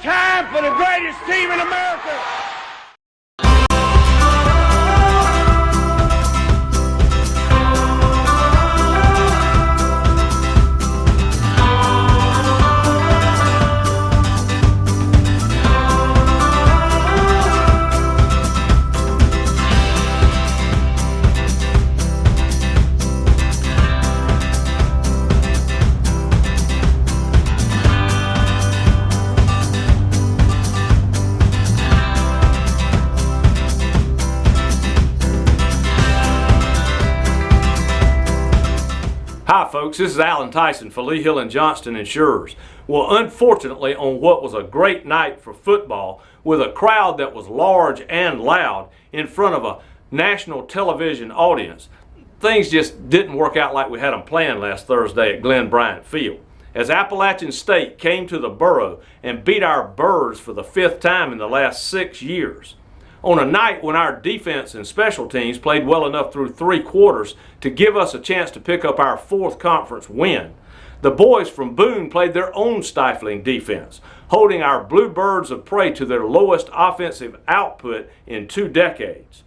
time for the greatest team in America. Hi folks, this is Alan Tyson for Lee Hill and Johnston Insurers. Well, unfortunately, on what was a great night for football, with a crowd that was large and loud in front of a national television audience, things just didn't work out like we had them planned last Thursday at Glenn Bryant Field. As Appalachian State came to the Borough and beat our Birds for the 5th time in the last 6 years. On a night when our defense and special teams played well enough through 3 quarters to give us a chance to pick up our 4th conference win, the boys from Boone played their own stifling defense, holding our Bluebirds of Prey to their lowest offensive output in 2 decades.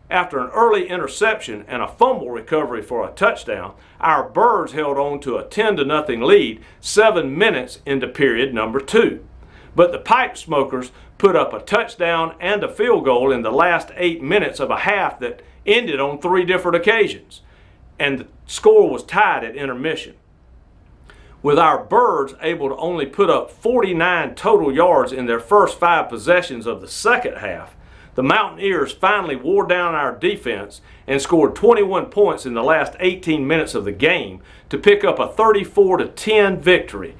After an early interception and a fumble recovery for a touchdown, our Birds held on to a 10-0 lead 7 minutes into period number 2. But the Pipe Smokers put up a touchdown and a field goal in the last 8 minutes of a half that ended on 3 different occasions. And the score was tied at intermission. With our Birds able to only put up 49 total yards in their first 5 possessions of the second half, the Mountaineers finally wore down our defense and scored 21 points in the last 18 minutes of the game to pick up a 34-10 victory,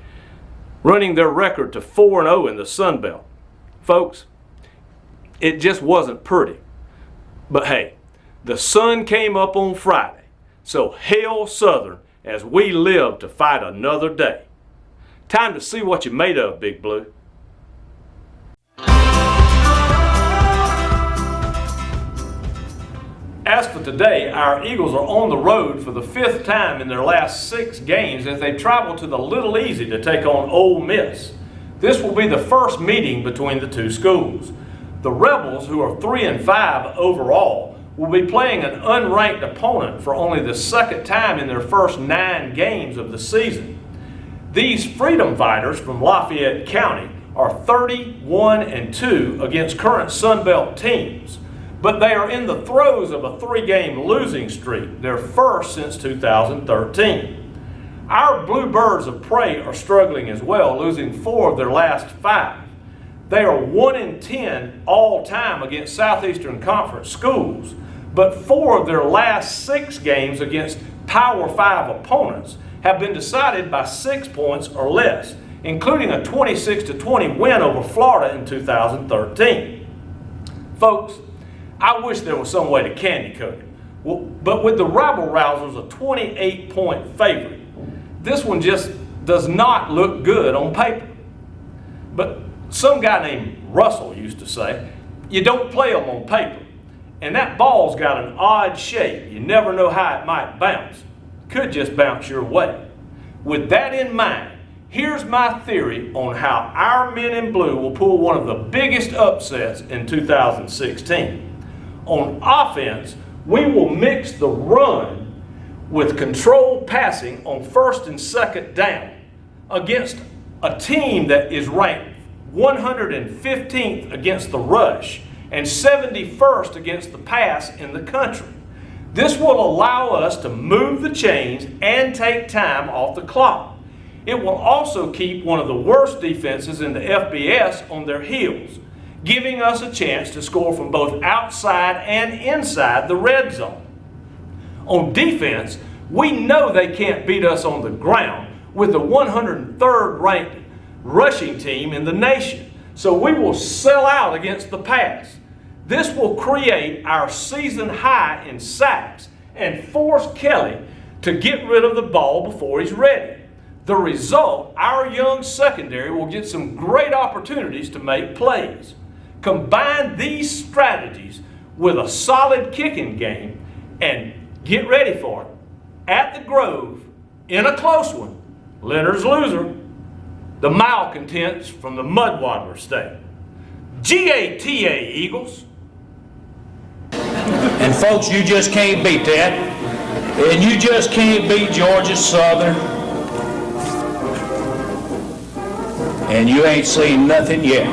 running their record to 4-0 in the Sun Belt. Folks, it just wasn't pretty. But hey, the sun came up on Friday, so hail Southern as we live to fight another day. Time to see what you're made of, Big Blue. As for today, our Eagles are on the road for the 5th time in their last 6 games as they travel to the Little Easy to take on Ole Miss. This will be the first meeting between the 2 schools. The Rebels, who are 3-5 overall, will be playing an unranked opponent for only the 2nd time in their first 9 games of the season. These Freedom Fighters from Lafayette County are 31-2 against current Sun Belt teams. But they are in the throes of a 3-game losing streak, their first since 2013. Our Bluebirds of Prey are struggling as well, losing 4 of their last 5. They are 1-10 all-time against Southeastern Conference schools, but 4 of their last 6 games against Power 5 opponents have been decided by 6 points or less, including a 26-20 win over Florida in 2013. Folks, I wish there was some way to candy coat it. Well, but with the Rabble Rousers a 28-point favorite, this one just does not look good on paper. But some guy named Russell used to say, you don't play them on paper. And that ball's got an odd shape. You never know how it might bounce. Could just bounce your way. With that in mind, here's my theory on how our men in blue will pull one of the biggest upsets in 2016. On offense, we will mix the run with controlled passing on 1st and 2nd down against a team that is ranked 115th against the rush and 71st against the pass in the country. This will allow us to move the chains and take time off the clock. It will also keep one of the worst defenses in the FBS on their heels, giving us a chance to score from both outside and inside the red zone. On defense, we know they can't beat us on the ground with the 103rd ranked rushing team in the nation, so we will sell out against the pass. This will create our season high in sacks and force Kelly to get rid of the ball before he's ready. The result, our young secondary will get some great opportunities to make plays. Combine these strategies with a solid kicking game and get ready for it. At the Grove, in a close one, Leonard's loser, the malcontents from the Mudwaddler State. GATA, Eagles. And folks, you just can't beat that. And you just can't beat Georgia Southern. And you ain't seen nothing yet.